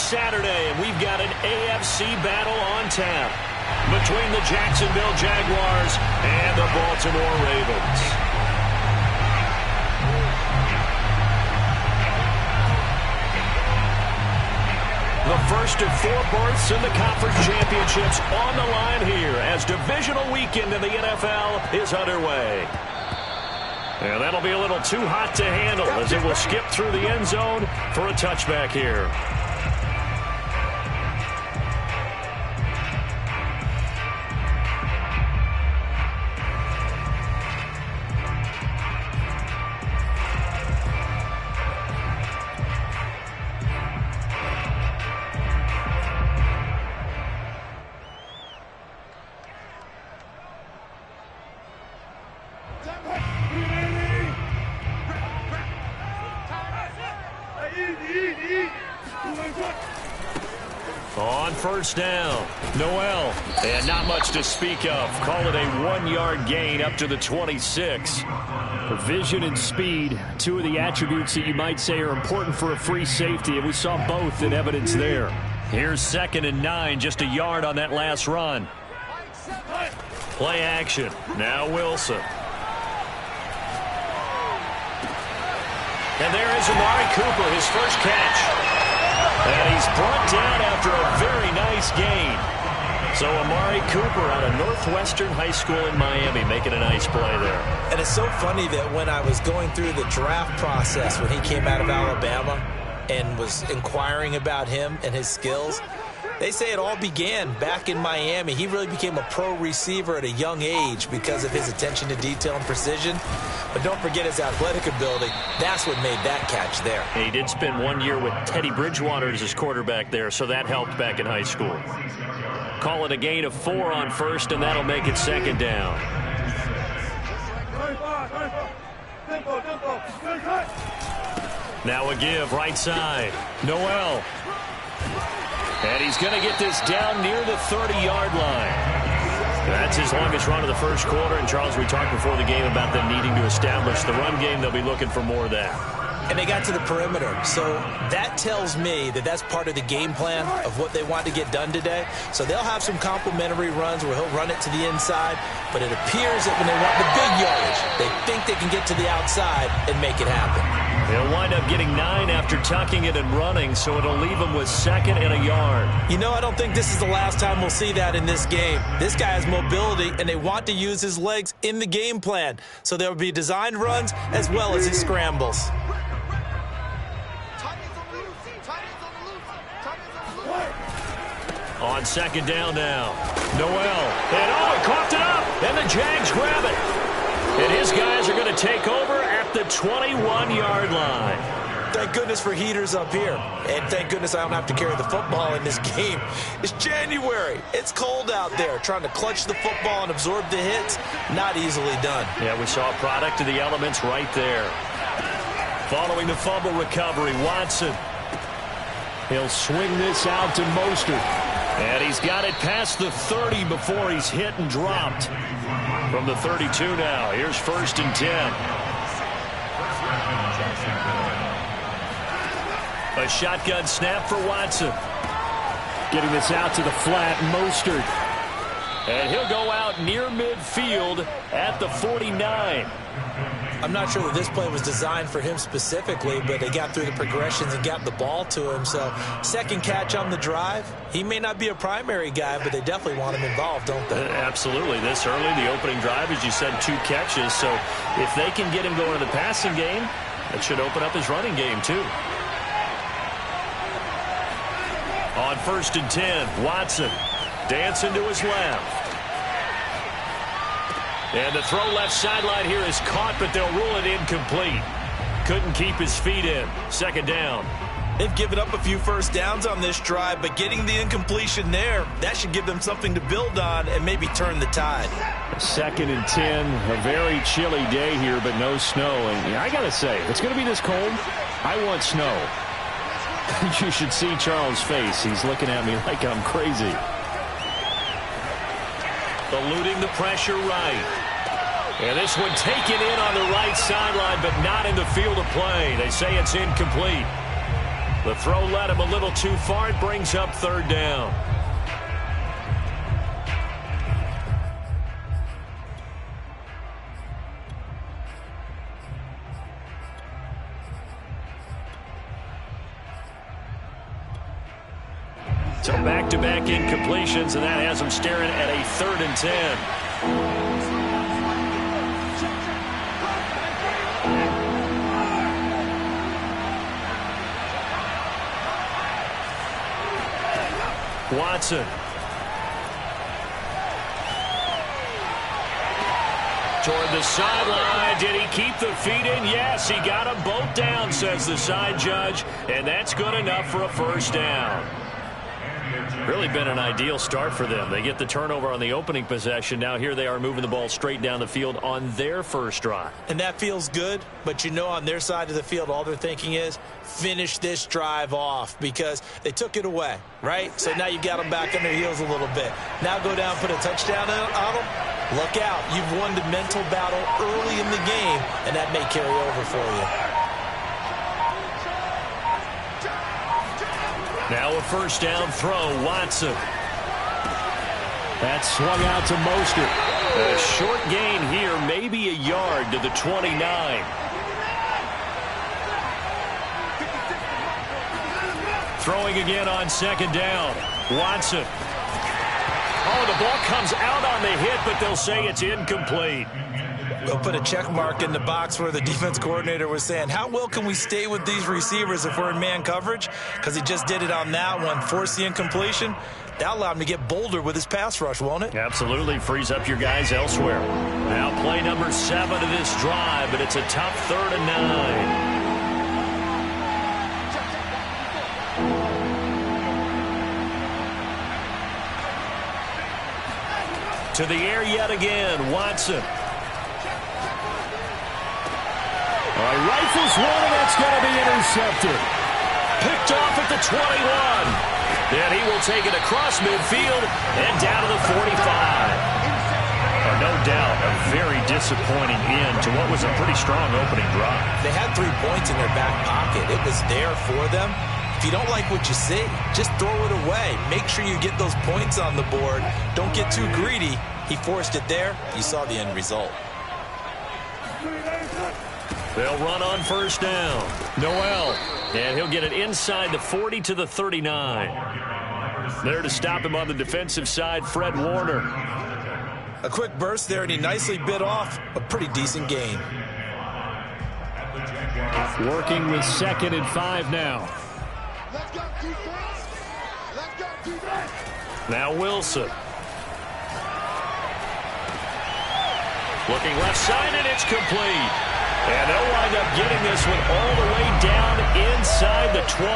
Saturday, and we've got an AFC battle on tap between the Jacksonville Jaguars and the Baltimore Ravens. The first of 4 berths in the conference championships on the line here as divisional weekend in the NFL is underway. And that'll be a little too hot to handle as it will skip through the end zone for a touchback here. On first down, Noel, and not much to speak of. Call it a 1-yard gain up to the 26. Vision and speed, 2 of the attributes that you might say are important for a free safety, and we saw both in evidence there. Here's 2nd and 9, just a yard on that last run. Play action, now Wilson. And there is Amari Cooper, his first catch. And he's brought down after a very nice gain. So Amari Cooper out of Northwestern High School in Miami making a nice play there. And it's so funny that when I was going through the draft process when he came out of Alabama and was inquiring about him and his skills, they say it all began back in Miami. He really became a pro receiver at a young age because of his attention to detail and precision. But don't forget his athletic ability. That's what made that catch there. He did spend 1 year with Teddy Bridgewater as his quarterback there, so that helped back in high school. Call it a gain of 4 on first, and that'll make it 2nd down. Now a give, right side. Noel. And he's going to get this down near the 30-yard line. That's his longest run of the first quarter. And, Charles, we talked before the game about them needing to establish the run game. They'll be looking for more of that. And they got to the perimeter. So that tells me that that's part of the game plan of what they want to get done today. So they'll have some complimentary runs where he'll run it to the inside. But it appears that when they want the big yardage, they think they can get to the outside and make it happen. They'll wind up getting 9 after tucking it and running, so it'll leave them with 2nd and a yard. You know, I don't think this is the last time we'll see that in this game. This guy has mobility, and they want to use his legs in the game plan. So there will be designed runs as well as his scrambles. On 2nd down now. Noel. And he coughed it up. And the Jags grab it. And his guys are going to take over at the 21-yard line. Thank goodness for heaters up here. And thank goodness I don't have to carry the football in this game. It's January. It's cold out there. Trying to clutch the football and absorb the hits, not easily done. Yeah, we saw a product of the elements right there. Following the fumble recovery, Watson. He'll swing this out to Mostert. And he's got it past the 30 before he's hit and dropped. From the 32 now, here's 1st and 10. A shotgun snap for Watson. Getting this out to the flat, Mostert. And he'll go out near midfield at the 49. I'm not sure that this play was designed for him specifically, but they got through the progressions and got the ball to him. So, 2nd catch on the drive. He may not be a primary guy, but they definitely want him involved, don't they? Absolutely. This early, the opening drive, as you said, 2 catches. So, if they can get him going in the passing game, that should open up his running game, too. On 1st and 10, Watson dancing to his left. And the throw left sideline here is caught, but they'll rule it incomplete. Couldn't keep his feet in. 2nd down. They've given up a few first downs on this drive, but getting the incompletion there, that should give them something to build on and maybe turn the tide. 2nd and 10, a very chilly day here, but no snow. And I got to say, if it's going to be this cold, I want snow. You should see Charles' face. He's looking at me like I'm crazy. Eluding the pressure right. And this one taken in on the right sideline, but not in the field of play. They say it's incomplete. The throw led him a little too far. It brings up third down. So back-to-back incompletions, and that has him staring at a 3rd and 10. Watson. Toward the sideline. Did he keep the feet in? Yes, he got them both down, says the side judge, and that's good enough for a first down. Really been an ideal start for them. They get the turnover on the opening possession. Now here they are moving the ball straight down the field on their first drive. And that feels good, but you know on their side of the field all they're thinking is finish this drive off because they took it away, right? So now you got them back on their heels a little bit. Now go down, put a touchdown on them. Look out. You've won the mental battle early in the game, and that may carry over for you. Now a first down throw, Watson. That's swung out to Mostert. A short gain here, maybe a yard to the 29. Throwing again on second down. Watson. Oh, the ball comes out on the hit, but they'll say it's incomplete. We'll put a check mark in the box where the defense coordinator was saying, how well can we stay with these receivers if we're in man coverage? Because he just did it on that one, forced the incompletion. That'll allow him to get bolder with his pass rush, won't it? Absolutely. Frees up your guys elsewhere. Now play number 7 of this drive, but it's a tough 3rd and 9. To the air yet again, Watson. All right, rifles one, and that's going to be intercepted. Picked off at the 21. Then he will take it across midfield and down to the 45. No doubt, a very disappointing end to what was a pretty strong opening drive. They had 3 points in their back pocket. It was there for them. If you don't like what you see, just throw it away. Make sure you get those points on the board. Don't get too greedy. He forced it there. You saw the end result. They'll run on first down. Noel. And he'll get it inside the 40 to the 39. There to stop him on the defensive side, Fred Warner. A quick burst there, and he nicely bit off a pretty decent gain. Working with 2nd and 5 now. Now Wilson. Looking left side, and it's complete. And they'll wind up getting this one all the way down inside the 20.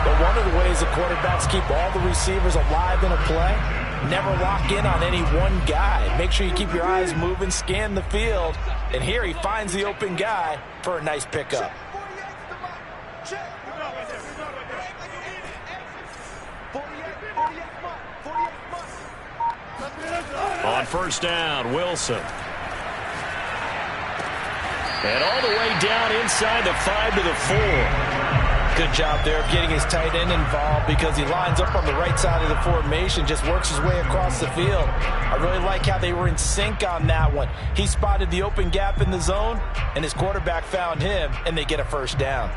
But one of the ways the quarterbacks keep all the receivers alive in a play, never lock in on any one guy. Make sure you keep your eyes moving, scan the field. And here he finds the open guy for a nice pickup. On first down, Wilson. And all the way down inside the 5 to the 4. Good job there of getting his tight end involved because he lines up on the right side of the formation, just works his way across the field. I really like how they were in sync on that one. He spotted the open gap in the zone, and his quarterback found him, and they get a first down.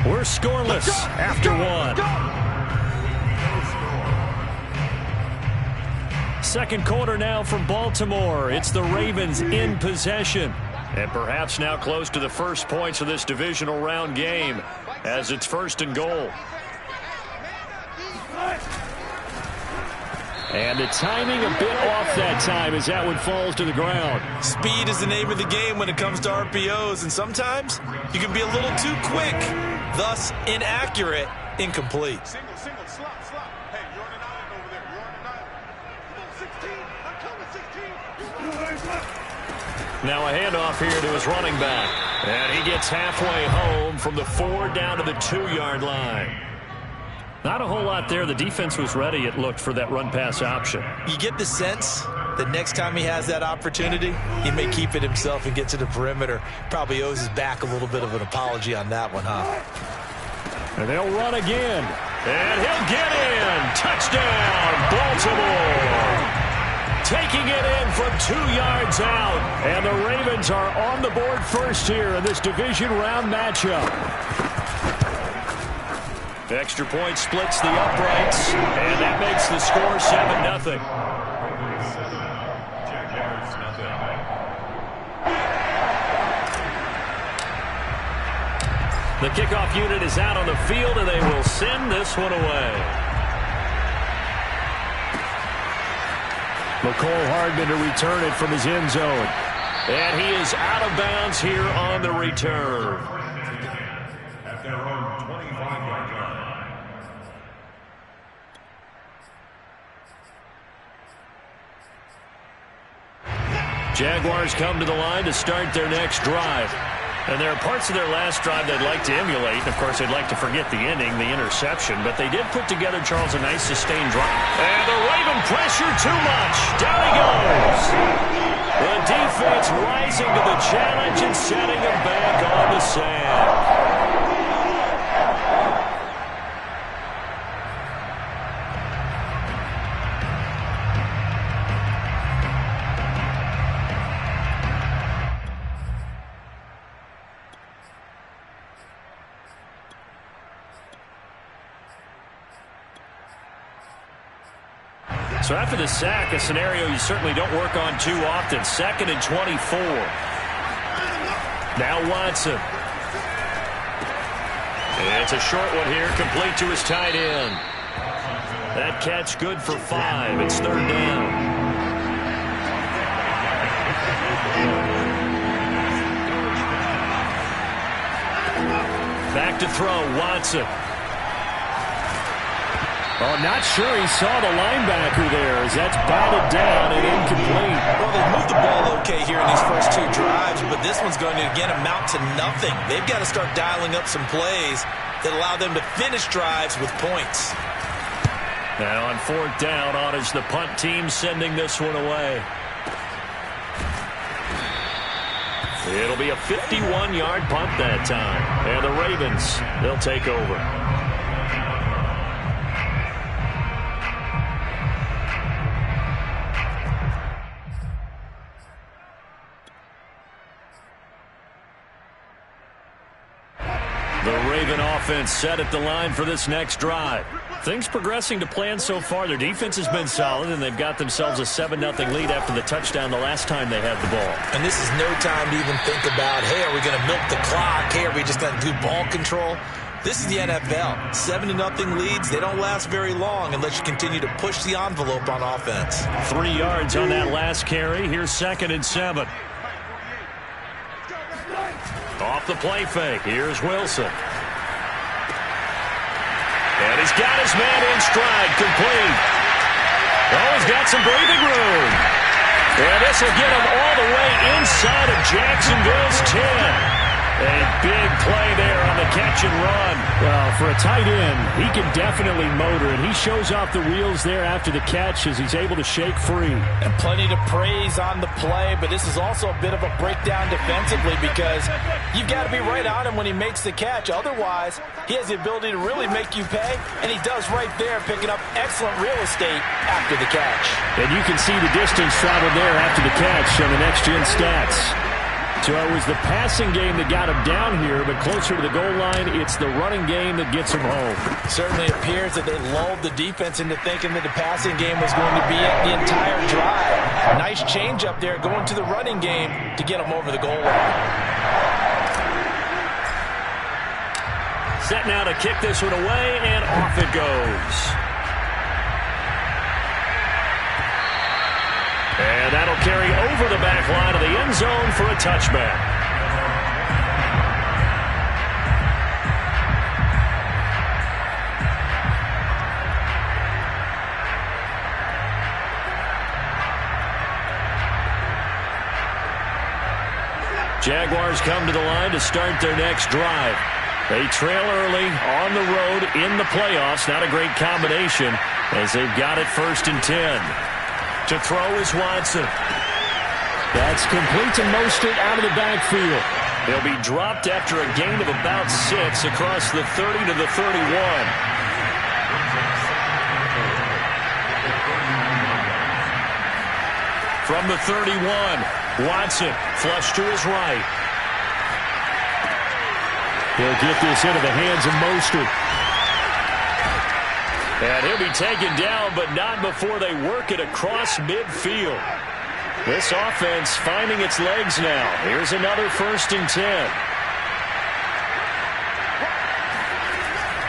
We're scoreless after 1. Second quarter now from Baltimore. It's the Ravens in possession. And perhaps now close to the first points of this divisional round game as it's 1st and goal. And the timing a bit off that time as that one falls to the ground. Speed is the name of the game when it comes to RPOs, and sometimes you can be a little too quick, thus inaccurate, incomplete. Single, slot. Hey, you're on an island over there. You're on an island. 16, I'm coming 16. Now a handoff here to his running back. And he gets halfway home from the 4 down to the 2-yard line. Not a whole lot there. The defense was ready, it looked, for that run-pass option. You get the sense that next time he has that opportunity, he may keep it himself and get to the perimeter. Probably owes his back a little bit of an apology on that one, huh? And they'll run again. And he'll get in. Touchdown, Baltimore. Taking it in from 2 yards out. And the Ravens are on the board first here in this division round matchup. Extra point splits the uprights, and that makes the score 7-0. The kickoff unit is out on the field, and they will send this one away. McCole Hardman to return it from his end zone. And he is out of bounds here on the return. At their own 25-yard line. Jaguars come to the line to start their next drive. And there are parts of their last drive they'd like to emulate. And, of course, they'd like to forget the ending, the interception. But they did put together, Charles, a nice sustained drive. And the Raven pressure too much. Down he goes. The defense rising to the challenge and setting him back on the sand. So after the sack, a scenario you certainly don't work on too often. 2nd and 24. Now Watson. It's a short one here, complete to his tight end. That catch good for 5. It's 3rd down. Back to throw, Watson. Oh, not sure he saw the linebacker there as that's batted down and incomplete. Well, they moved the ball okay here in these first 2 drives, but this one's going to, again, amount to nothing. They've got to start dialing up some plays that allow them to finish drives with points. Now on 4th down, honors the punt team, sending this one away. It'll be a 51-yard punt that time. And the Ravens, they'll take over. Offense set at the line for this next drive. Things progressing to plan so far. Their defense has been solid, and they've got themselves a 7-0 lead after the touchdown the last time they had the ball. And this is no time to even think about, hey, are we going to milk the clock? Hey, are we just going to do ball control? This is the NFL. 7-0 leads, they don't last very long unless you continue to push the envelope on offense. 3 yards on that last carry. Here's 2nd and 7. Off the play fake. Here's Wilson. And he's got his man in stride, complete. Oh, he's got some breathing room. And this will get him all the way inside of Jacksonville's 10. A big play there on the catch and run. Well, for a tight end, he can definitely motor it. He shows off the wheels there after the catch as he's able to shake free. And plenty to praise on the play, but this is also a bit of a breakdown defensively because you've got to be right on him when he makes the catch. Otherwise, he has the ability to really make you pay, and he does right there, picking up excellent real estate after the catch. And you can see the distance traveled there after the catch on the next-gen stats. So it was the passing game that got him down here, but closer to the goal line, it's the running game that gets him home. Certainly appears that they lulled the defense into thinking that the passing game was going to be it the entire drive. Nice change up there going to the running game to get him over the goal line. Set now to kick this one away, and off it goes. And that'll carry over the back line of the end zone for a touchback. Jaguars come to the line to start their next drive. They trail early on the road in the playoffs. Not a great combination as they've got it 1st and 10. To throw is Watson. That's complete to Mostert out of the backfield. He'll be dropped after a gain of about 6 across the 30 to the 31. From the 31, Watson flush to his right. He'll get this into the hands of Mostert. And he'll be taken down, but not before they work it across midfield. This offense finding its legs now. Here's another 1st and 10.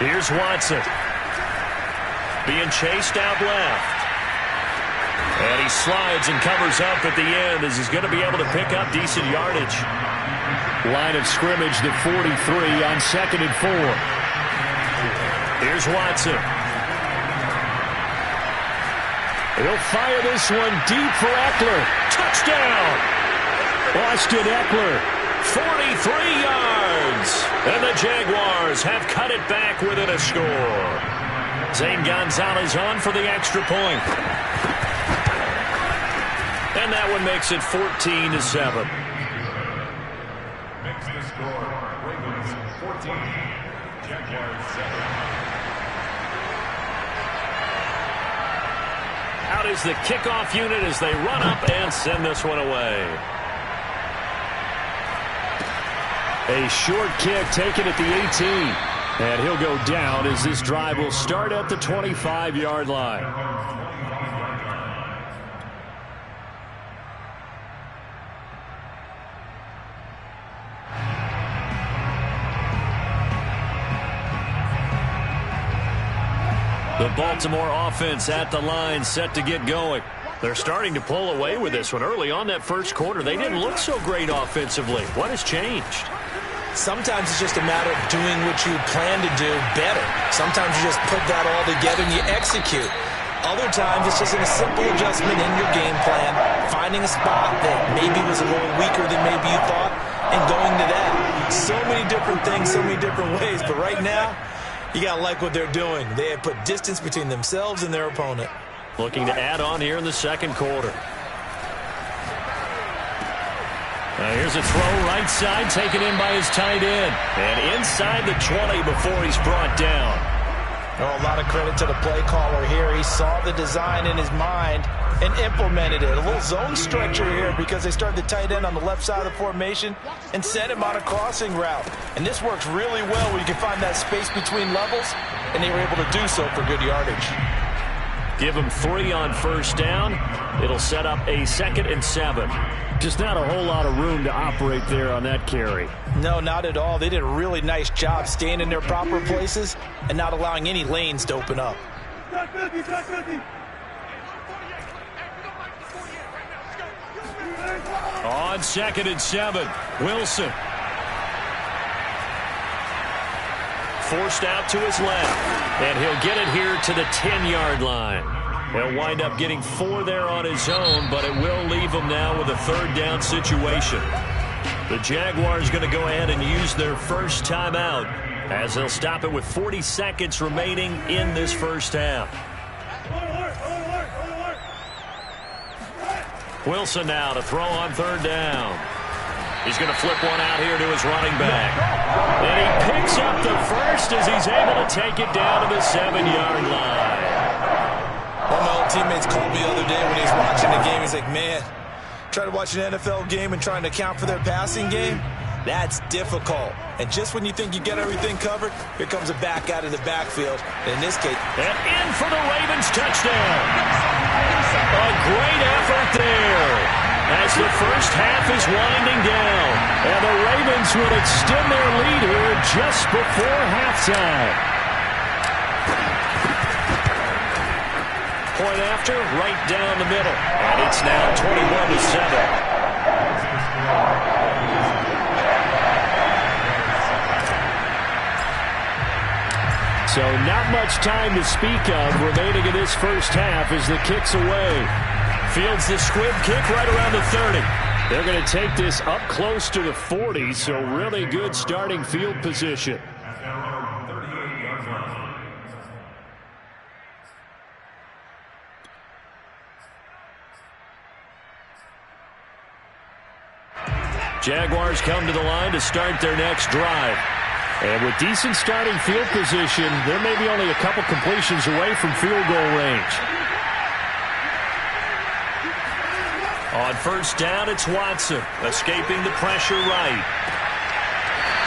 Here's Watson. Being chased out left. And he slides and covers up at the end as he's going to be able to pick up decent yardage. Line of scrimmage to 43 on 2nd and 4. Here's Watson. He'll fire this one deep for Eckler. Touchdown! Austin Eckler. 43 yards. And the Jaguars have cut it back within a score. Zane Gonzalez on for the extra point. And that one makes it 14-7. Makes the score. Ravens 14. Jaguars 7. Out is the kickoff unit as they run up and send this one away. A short kick taken at the 18. And he'll go down as this drive will start at the 25-yard line. The Baltimore offense at the line, set to get going. They're starting to pull away with this one. Early on that first quarter, they didn't look so great offensively. What has changed? Sometimes it's just a matter of doing what you plan to do better. Sometimes you just put that all together and you execute. Other times it's just a simple adjustment in your game plan, finding a spot that maybe was a little weaker than maybe you thought, and going to that. So many different things, so many different ways. But right now, you got to like what they're doing. They have put distance between themselves and their opponent. Looking to add on here in the second quarter. Here's a throw right side, taken in by his tight end. And inside the 20 before he's brought down. Oh, a lot of credit to the play caller here. He saw the design in his mind and implemented it. A little zone stretcher here because they started the tight end on the left side of the formation and sent him on a crossing route. And this works really well when you can find that space between levels, and they were able to do so for good yardage. Give him 3 on first down. It'll set up a 2nd and 7. Just not a whole lot of room to operate there on that carry. No, not at all. They did a really nice job staying in their proper places and not allowing any lanes to open up. On 2nd and 7, Wilson. Forced out to his left, and he'll get it here to the 10-yard line. He'll wind up getting 4 there on his own, but it will leave him now with a 3rd down situation. The Jaguars going to go ahead and use their first timeout as they'll stop it with 40 seconds remaining in this first half. Wilson now to throw on 3rd down. He's going to flip one out here to his running back. And he picks up the first as he's able to take it down to the 7-yard line. One of my old teammates called me the other day when he was watching the game. He's like, man, trying to watch an NFL game and trying to account for their passing game, that's difficult. And just when you think you get everything covered, here comes a back out of the backfield. And in this case, and in for the Ravens touchdown. A great effort there as the first half is winding down. And the Ravens will extend their lead here just before halftime. Point after, right down the middle. And it's now 21-7. So not much time to speak of remaining in this first half as the kick's away. Fields the squib kick right around the 30. They're going to take this up close to the 40, so really good starting field position. Jaguars come to the line to start their next drive. And with decent starting field position, they're maybe only a couple completions away from field goal range. On first down, it's Watson, escaping the pressure right.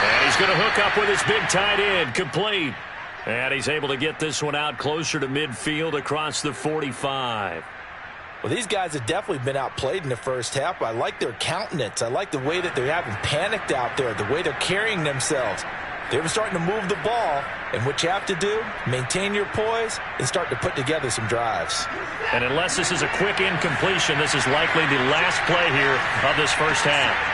And he's going to hook up with his big tight end, complete. And he's able to get this one out closer to midfield across the 45. Well, these guys have definitely been outplayed in the first half. I like their countenance. I like the way that they're having panicked out there, the way they're carrying themselves. They're starting to move the ball, and what you have to do, maintain your poise and start to put together some drives. And unless this is a quick incompletion, this is likely the last play here of this first half.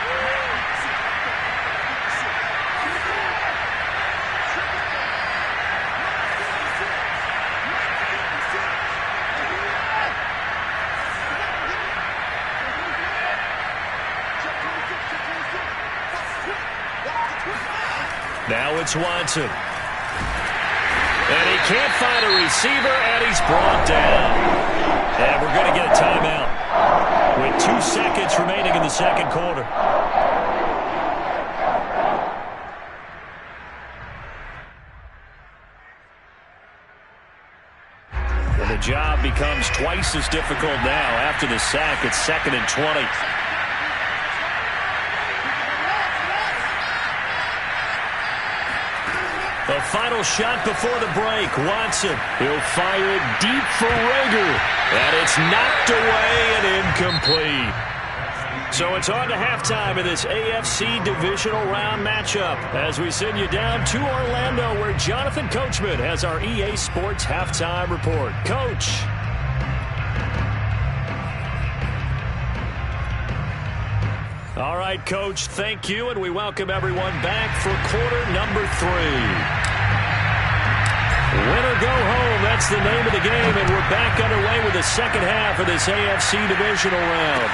Now it's Watson. And he can't find a receiver, and he's brought down. And we're going to get a timeout with 2 seconds remaining in the second quarter. And the job becomes twice as difficult now after the sack. It's 2nd and 20. The final shot before the break. Watson, he'll fire it deep for Rager. And it's knocked away and incomplete. So it's on to halftime in this AFC divisional round matchup as we send you down to Orlando where Jonathan Coachman has our EA Sports halftime report. Coach. All right, Coach, thank you, and we welcome everyone back for quarter number 3. Win or go home, that's the name of the game, and we're back underway with the second half of this AFC divisional round.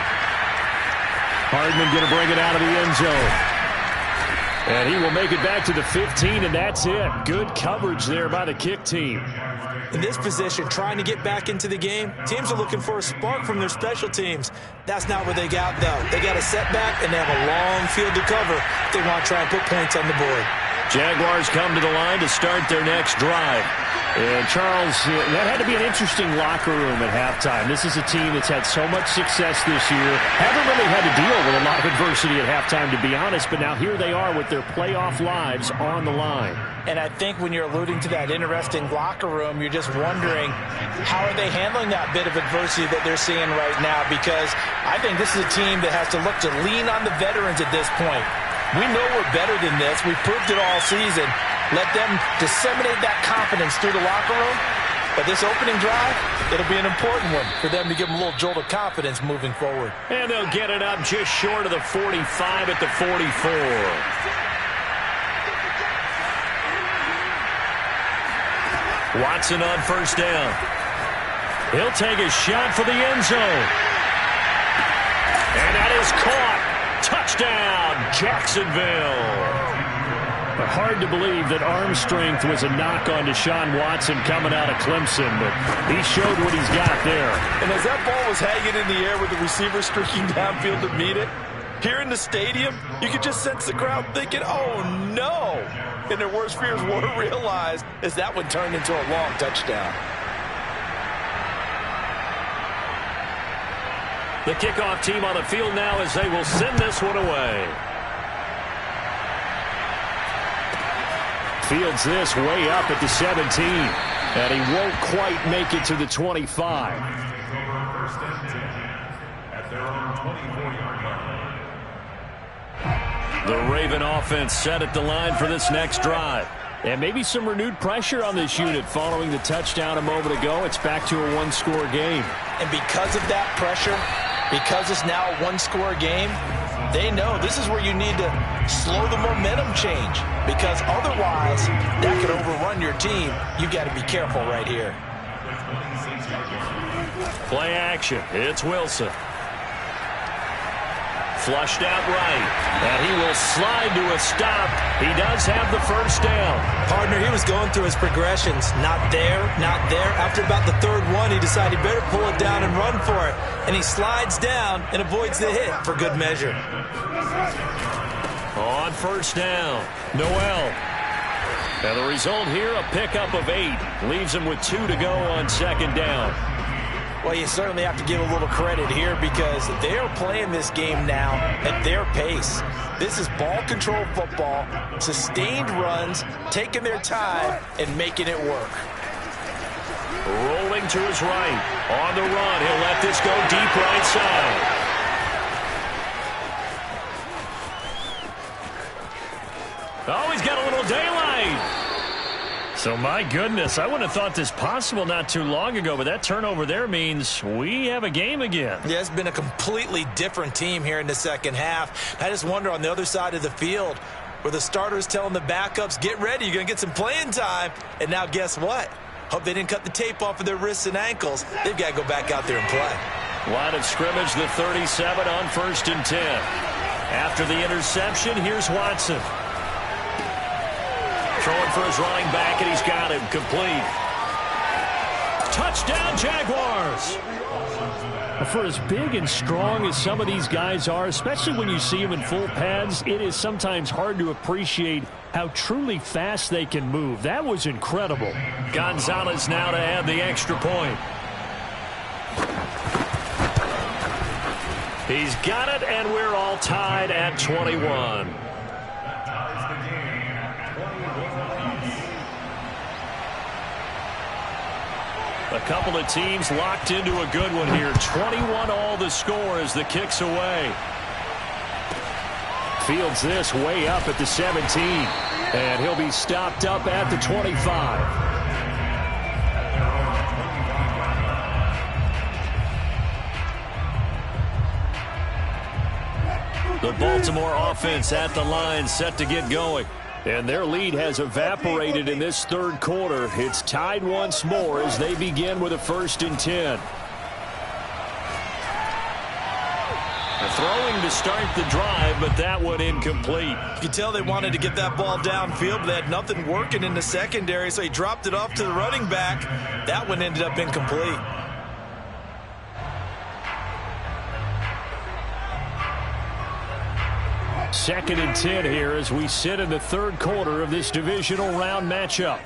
Hardman going to bring it out of the end zone. And he will make it back to the 15, and that's it. Good coverage there by the kick team. In this position, trying to get back into the game, teams are looking for a spark from their special teams. That's not what they got, though. They got a setback, and they have a long field to cover if they want to try and put points on the board. Jaguars come to the line to start their next drive. And, Charles, that had to be an interesting locker room at halftime. This is a team that's had so much success this year. Haven't really had to deal with a lot of adversity at halftime, to be honest, but now here they are with their playoff lives on the line. And I think when you're alluding to that interesting locker room, you're just wondering how are they handling that bit of adversity that they're seeing right now, because I think this is a team that has to look to lean on the veterans at this point. We know we're better than this. We've proved it all season. Let them disseminate that confidence through the locker room. But this opening drive, it'll be an important one for them to give them a little jolt of confidence moving forward. And they'll get it up just short of the 45 at the 44. Watson on first down. He'll take a shot for the end zone. And that is caught. Touchdown, Jacksonville. Hard to believe that arm strength was a knock on Deshaun Watson coming out of Clemson, but he showed what he's got there. And as that ball was hanging in the air with the receiver streaking downfield to meet it, here in the stadium, you could just sense the crowd thinking, oh, no. And their worst fears were realized as that one turned into a long touchdown. The kickoff team on the field now as they will send this one away. Fields this way up at the 17. And he won't quite make it to the 25. The Raven offense set at the line for this next drive. And maybe some renewed pressure on this unit following the touchdown a moment ago. It's back to a one-score game. And because of that pressure, because it's now a one-score game, they know this is where you need to slow the momentum change, because otherwise that could overrun your team. You got to be careful right here. Play action. It's Wilson. Flushed out right. And he will slide to a stop. He does have the first down. Partner, he was going through his progressions. Not there, not there. After about the third one, he decided he better pull it down and run for it. And he slides down and avoids the hit for good measure. On first down, Noel. And the result here, a pickup of 8. Leaves him with 2 to go on second down. Well, you certainly have to give a little credit here because they are playing this game now at their pace. This is ball control football, sustained runs, taking their time, and making it work. Rolling to his right. On the run, he'll let this go deep right side. Oh, he's got a little daylight. So, my goodness, I wouldn't have thought this possible not too long ago, but that turnover there means we have a game again. Yeah, it's been a completely different team here in the second half. I just wonder on the other side of the field where the starters telling the backups, get ready, you're going to get some playing time. And now guess what? Hope they didn't cut the tape off of their wrists and ankles. They've got to go back out there and play. Line of scrimmage, the 37 on 1st and 10. After the interception, here's Watson. Throwing for his running back, and he's got him complete. Touchdown, Jaguars! For as big and strong as some of these guys are, especially when you see them in full pads, it is sometimes hard to appreciate how truly fast they can move. That was incredible. Gonzalez now to add the extra point. He's got it, and we're all tied at 21. A couple of teams locked into a good one here. 21 all the score as the kick's away. Fields this way up at the 17. And he'll be stopped up at the 25. The Baltimore offense at the line, set to get going. And their lead has evaporated in this third quarter. It's tied once more as they begin with a 1st and 10. Throwing to start the drive, but that one incomplete. You can tell they wanted to get that ball downfield, but they had nothing working in the secondary, so he dropped it off to the running back. That one ended up incomplete. Second and 10 here as we sit in the third quarter of this divisional round matchup.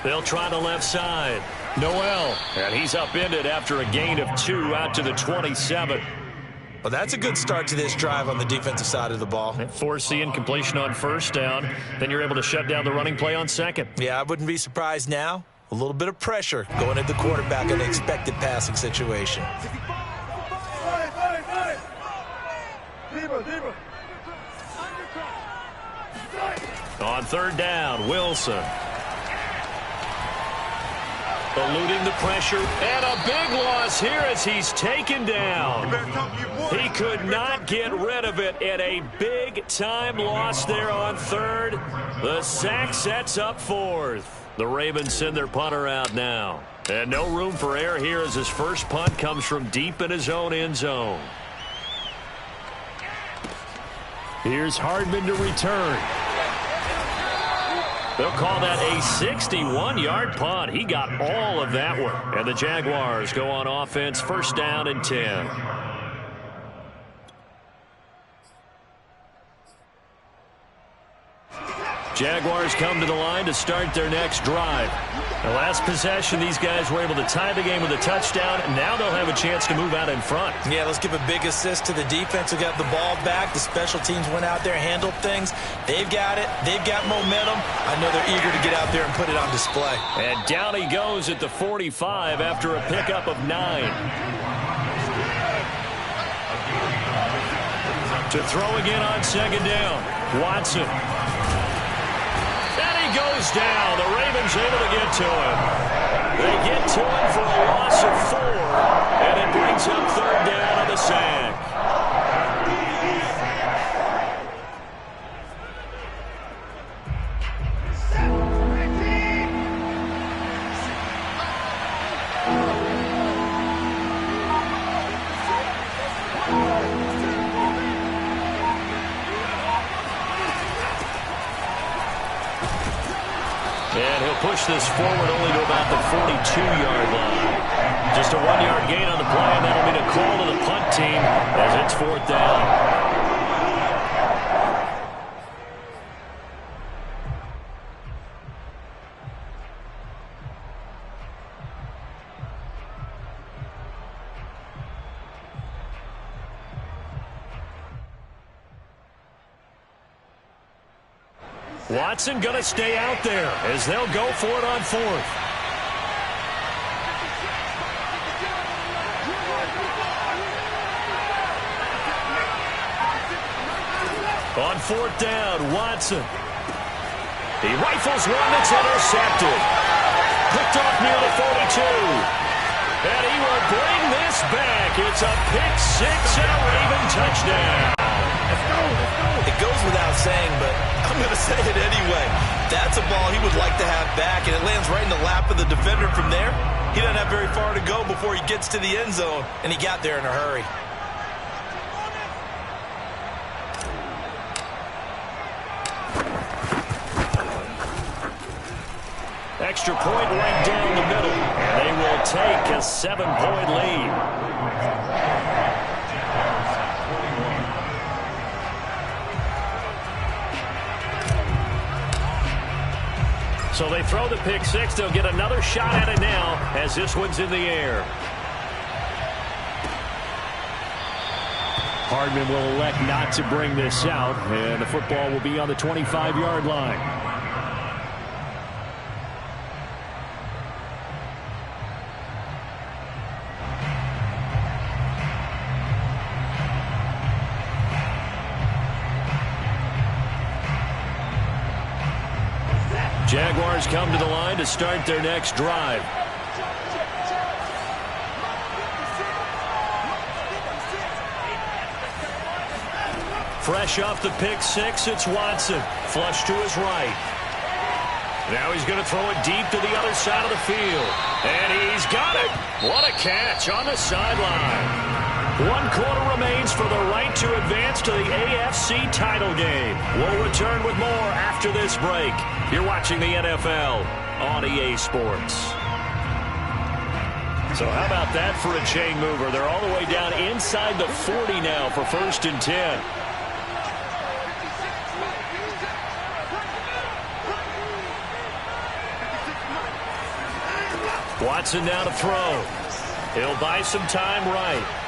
They'll try the left side. Noel, and he's upended after a gain of 2 out to the 27. Well, that's a good start to this drive on the defensive side of the ball. Force the incompletion on first down. Then you're able to shut down the running play on second. Yeah, I wouldn't be surprised now. A little bit of pressure going at the quarterback in an expected passing situation. On third down, Wilson. Eluding the pressure, and a big loss here as he's taken down. He could not get rid of it, and a big-time loss there on third. The sack sets up 4th. The Ravens send their punter out now. And no room for error here as his first punt comes from deep in his own end zone. Here's Hardman to return. They'll call that a 61-yard punt. He got all of that one. And the Jaguars go on offense, 1st down and 10. Jaguars come to the line to start their next drive. The last possession, these guys were able to tie the game with a touchdown, and now they'll have a chance to move out in front. Yeah, let's give a big assist to the defense who got the ball back. The special teams went out there, handled things. They've got it. They've got momentum. I know they're eager to get out there and put it on display. And down he goes at the 45 after a pickup of 9. To throw again on second down, Watson. Goes down. The Ravens able to get to him. They get to him for a loss of 4, and it brings up third down on the sack. push this forward only to about the 42-yard line. Just a 1-yard gain on the play, and that'll be a call to the punt team as it's 4th down. Watson going to stay out there as they'll go for it on 4th. On 4th down, Watson. He rifles one that's intercepted. Picked off near the 42. And he will bring this back. It's a pick six and a Raven touchdown. It goes without saying, but I'm going to say it anyway. That's a ball he would like to have back, and it lands right in the lap of the defender from there. He doesn't have very far to go before he gets to the end zone, and he got there in a hurry. Extra point right down the middle, and they will take a 7-point lead. So they throw the pick six. They'll get another shot at it now as this one's in the air. Hardman will elect not to bring this out, and the football will be on the 25-yard line. Jaguars come to the line to start their next drive. Fresh off the pick six, it's Watson. Flush to his right. Now he's going to throw it deep to the other side of the field. And he's got it. What a catch on the sideline. 1 quarter remains for the right to advance to the AFC title game. We'll return with more after this break. You're watching the NFL on EA Sports. So how about that for a chain mover? They're all the way down inside the 40 now for 1st and 10. Watson now to throw. He'll buy some time right.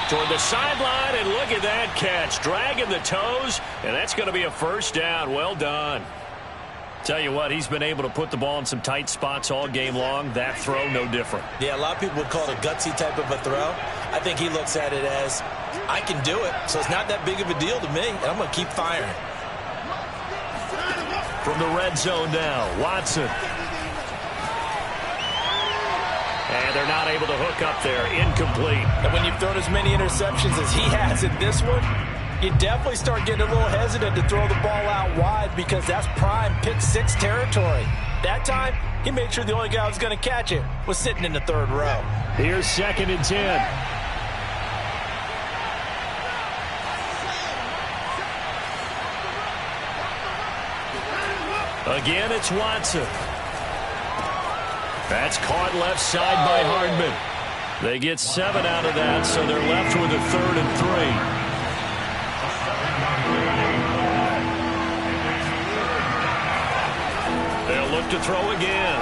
Toward the sideline, and look at that catch. Dragging the toes, and that's going to be a 1st down. Well done. Tell you what, he's been able to put the ball in some tight spots all game long. That throw, no different. Yeah, a lot of people would call it a gutsy type of a throw. I think he looks at it as, I can do it, so it's not that big of a deal to me, and I'm going to keep firing. From the red zone now, Watson. And they're not able to hook up there. Incomplete. And when you've thrown as many interceptions as he has in this one, you definitely start getting a little hesitant to throw the ball out wide because that's prime pick six territory. That time, he made sure the only guy who was going to catch it was sitting in the 3rd row. Here's 2nd and 10. Again, it's Watson. That's caught left side by Hardman. They get 7 out of that, so they're left with a 3rd and 3. They'll look to throw again.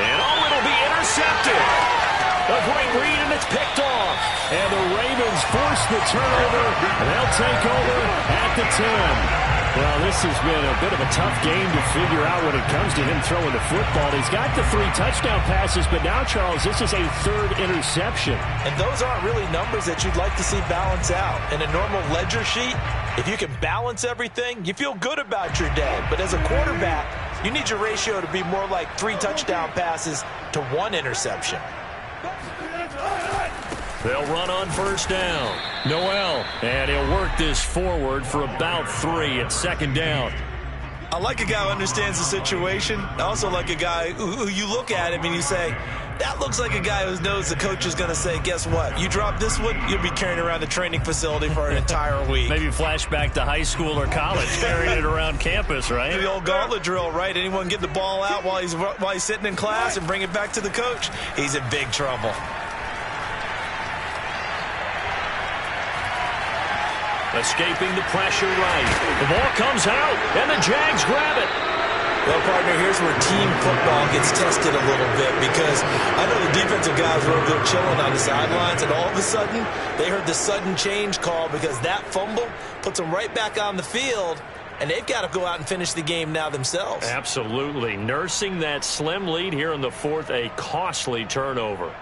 And it'll be intercepted. A great read, and it's picked off. And the Ravens force the turnover, and they'll take over at the 10. Well, this has been a bit of a tough game to figure out when it comes to him throwing the football. He's got the 3 touchdown passes, but now, Charles, this is a 3rd interception. And those aren't really numbers that you'd like to see balance out. In a normal ledger sheet, if you can balance everything, you feel good about your day. But as a quarterback, you need your ratio to be more like 3 touchdown passes to 1 interception. They'll run on 1st down. Noel, and he'll work this forward for about 3 at 2nd down. I like a guy who understands the situation. I also like a guy who you look at him and you say, That looks like a guy who knows the coach is going to say, guess what? You drop this one, you'll be carrying around the training facility for an entire week. Maybe flashback to high school or college, carrying it around campus, right? The old gauntlet drill, right? Anyone get the ball out while he's sitting in class and bring it back to the coach? He's in big trouble. Escaping the pressure right. The ball comes out, and the Jags grab it. Well, partner, here's where team football gets tested a little bit because I know the defensive guys were over there chilling on the sidelines, and all of a sudden, they heard the sudden change call because that fumble puts them right back on the field, and they've got to go out and finish the game now themselves. Absolutely. Nursing that slim lead here in the fourth, a costly turnover.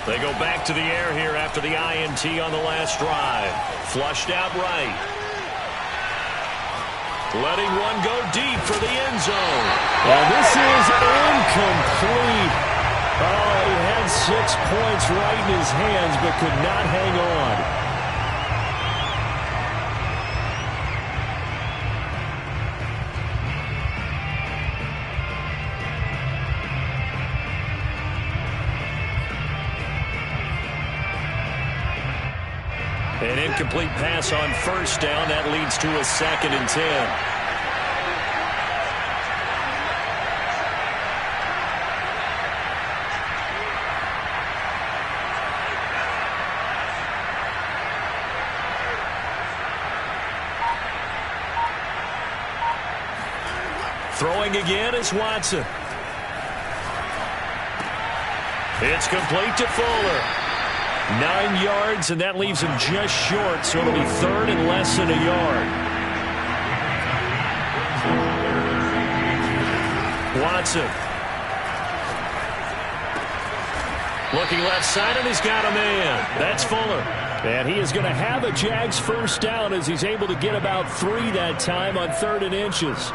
They go back to the air here after the INT on the last drive. Flushed out right. Letting one go deep for the end zone. And this is incomplete. Oh, he had 6 points right in his hands but could not hang on. An incomplete pass on first down. That leads to a 2nd and 10. Throwing again is Watson. It's complete to Fuller. 9 yards, and that leaves him just short, so it'll be 3rd and less than a yard. Watson. Looking left side, and he's got a man. That's Fuller. And he is going to have a Jags first down as he's able to get about 3 that time on 3rd and inches.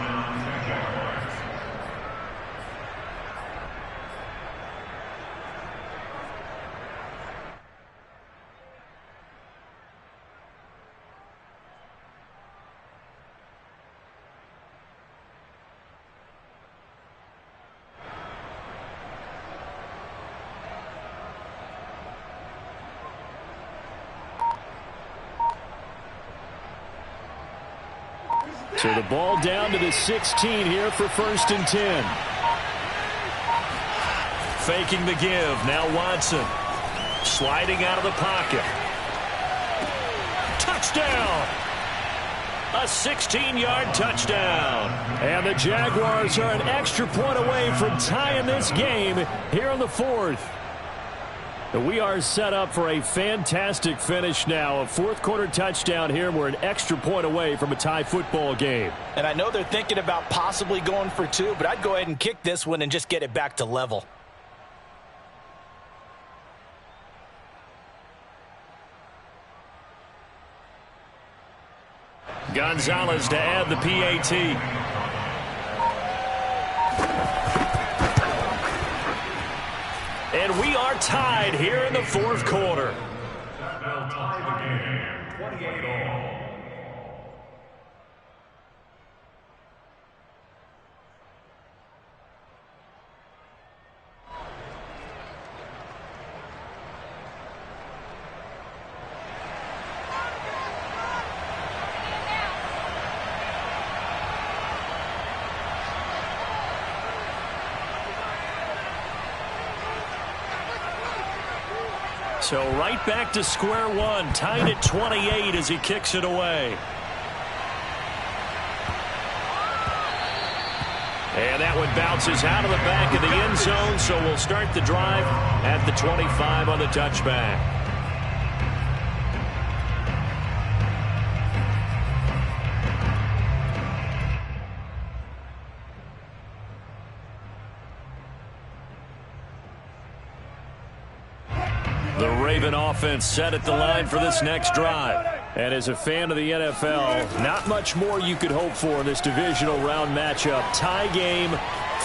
So the ball down to the 16 here for 1st and 10. Faking the give. Now Watson. Sliding out of the pocket. Touchdown! A 16-yard touchdown. And the Jaguars are an extra point away from tying this game here in the 4th. We are set up for a fantastic finish now. A 4th quarter touchdown here. We're an extra point away from a tie football game. And I know they're thinking about possibly going for 2, but I'd go ahead and kick this one and just get it back to level. Gonzalez to add the PAT. And we are tied here in the 4th quarter. That will tie the game, 28-all. So right back to square one, tied at 28 as he kicks it away. And that one bounces out of the back of the end zone, so we'll start the drive at the 25 on the touchback. The Raven offense set at the line for this next drive. And as a fan of the NFL, not much more you could hope for in this divisional round matchup. Tie game,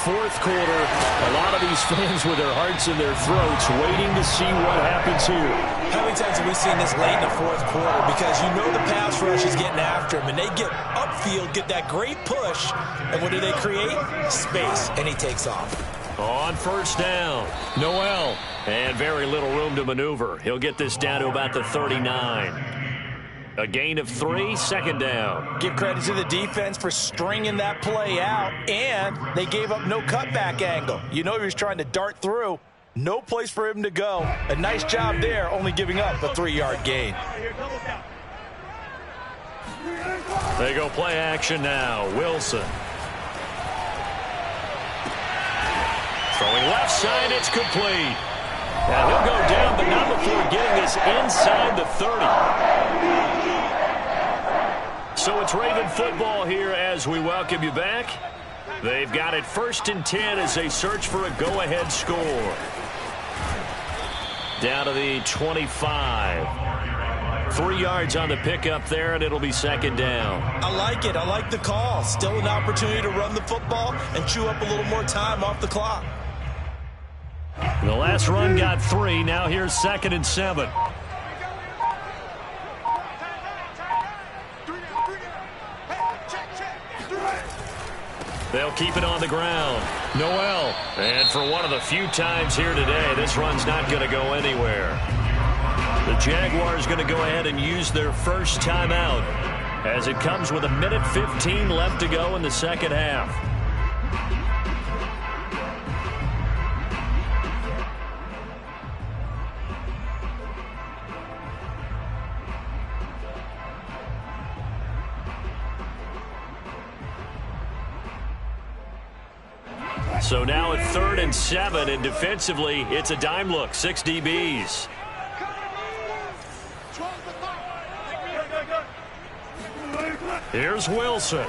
fourth quarter. A lot of these fans with their hearts in their throats waiting to see what happens here. How many times have we seen this late in the fourth quarter? Because you know the pass rush is getting after him, and they get upfield, get that great push, and what do they create? Space, and he takes off. On first down, Noel, and very little room to maneuver. He'll get this down to about the 39. A gain of 3, second down. Give credit to the defense for stringing that play out, and they gave up no cutback angle. You know he was trying to dart through. No place for him to go. A nice job there, only giving up a 3-yard gain. They go play action now. Wilson. Throwing left side, it's complete. And he'll go down, but not before getting this inside the 30. So it's Raven football here as we welcome you back. They've got it 1st and 10 as they search for a go-ahead score. Down to the 25. 3 yards on the pickup there, and it'll be second down. I like it. I like the call. Still an opportunity to run the football and chew up a little more time off the clock. The last run got 3. Now here's 2nd and 7. They'll keep it on the ground. Noel. And for one of the few times here today, this run's not going to go anywhere. The Jaguars going to go ahead and use their first timeout as it comes with 1:15 left to go in the second half. So now at 3rd and 7, and defensively, it's a dime look. 6 DBs. Here's Wilson.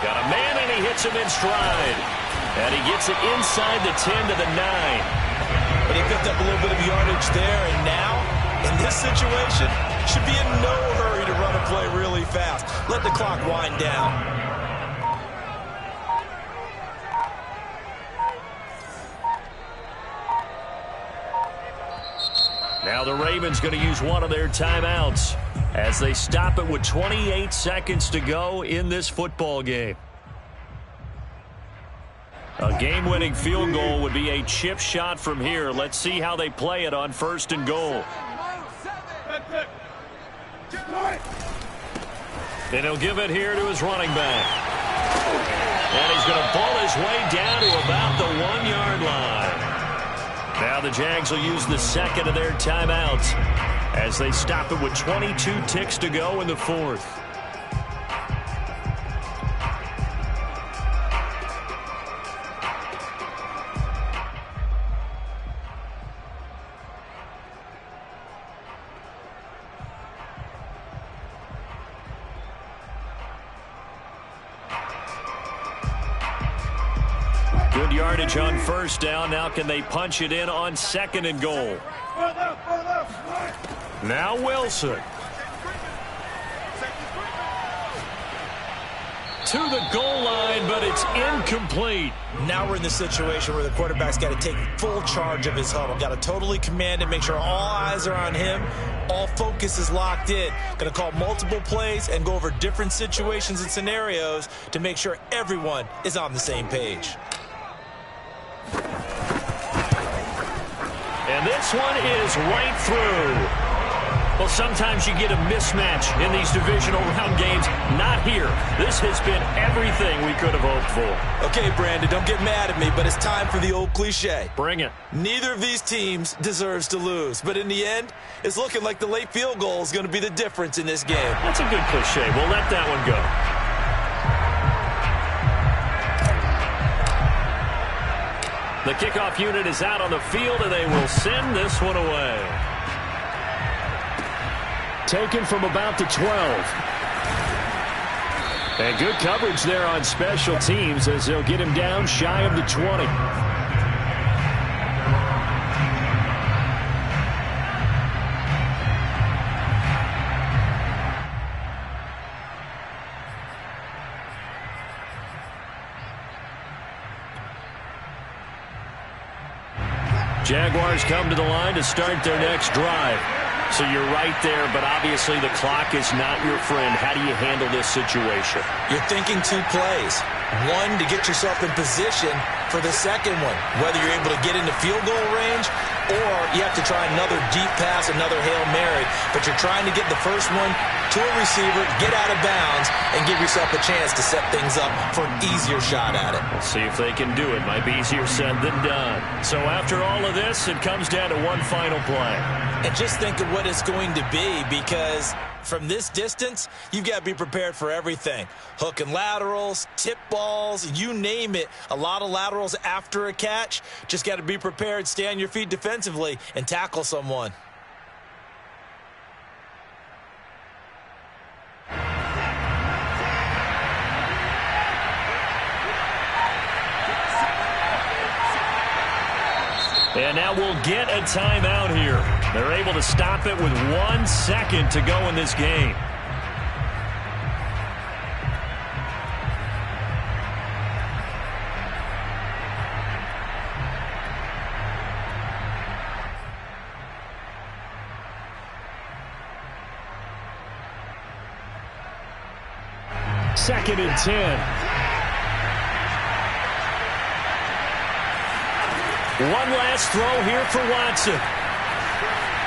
Got a man, and he hits him in stride. And he gets it inside the 10 to the 9. But he picked up a little bit of yardage there, and now, in this situation, should be in no hurry to run a play really fast. Let the clock wind down. Now the Ravens going to use one of their timeouts as they stop it with 28 seconds to go in this football game. A game-winning field goal would be a chip shot from here. Let's see how they play it on 1st and goal. And he'll give it here to his running back. And he's going to ball his way down to about the 1-yard line. Now the Jags will use the second of their timeouts as they stop it with 22 ticks to go in the 4th. Good yardage on 1st down. Now can they punch it in on 2nd and goal? Now Wilson. To the goal line, but it's incomplete. Now we're in the situation where the quarterback's got to take full charge of his huddle. Got to totally command it, make sure all eyes are on him. All focus is locked in. Going to call multiple plays and go over different situations and scenarios to make sure everyone is on the same page. And this one is right through. Well, sometimes you get a mismatch in these divisional round games. Not here. This has been everything we could have hoped for. Okay, Brandon, don't get mad at me, but it's time for the old cliche. Bring it. Neither of these teams deserves to lose, but in the end, it's looking like the late field goal is going to be the difference in this game. That's a good cliche. We'll let that one go. The kickoff unit is out on the field, and they will send this one away. Taken from about the 12. And good coverage there on special teams as they'll get him down shy of the 20. Jaguars come to the line to start their next drive. So you're right there, but obviously the clock is not your friend. How do you handle this situation? You're thinking two plays. One, to get yourself in position for the second one, whether you're able to get into field goal range or you have to try another deep pass, another Hail Mary, but you're trying to get the first one to a receiver, get out of bounds, and give yourself a chance to set things up for an easier shot at it. Let's see if they can do it. Might be easier said than done. So after all of this, it comes down to one final play. And just think of what it's going to be, because from this distance, you've got to be prepared for everything. Hook and laterals, tip balls, you name it. A lot of laterals after a catch. Just got to be prepared, stay on your feet defensively, and tackle someone. And now we'll get a timeout here. They're able to stop it with 1 second to go in this game. Second and 10. One last throw here for Watson.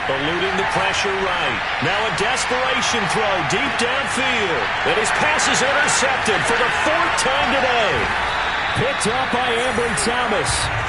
Eluding the pressure right. Now a desperation throw deep downfield. And his pass is intercepted for the 4th time today. Picked up by Ambry Thomas.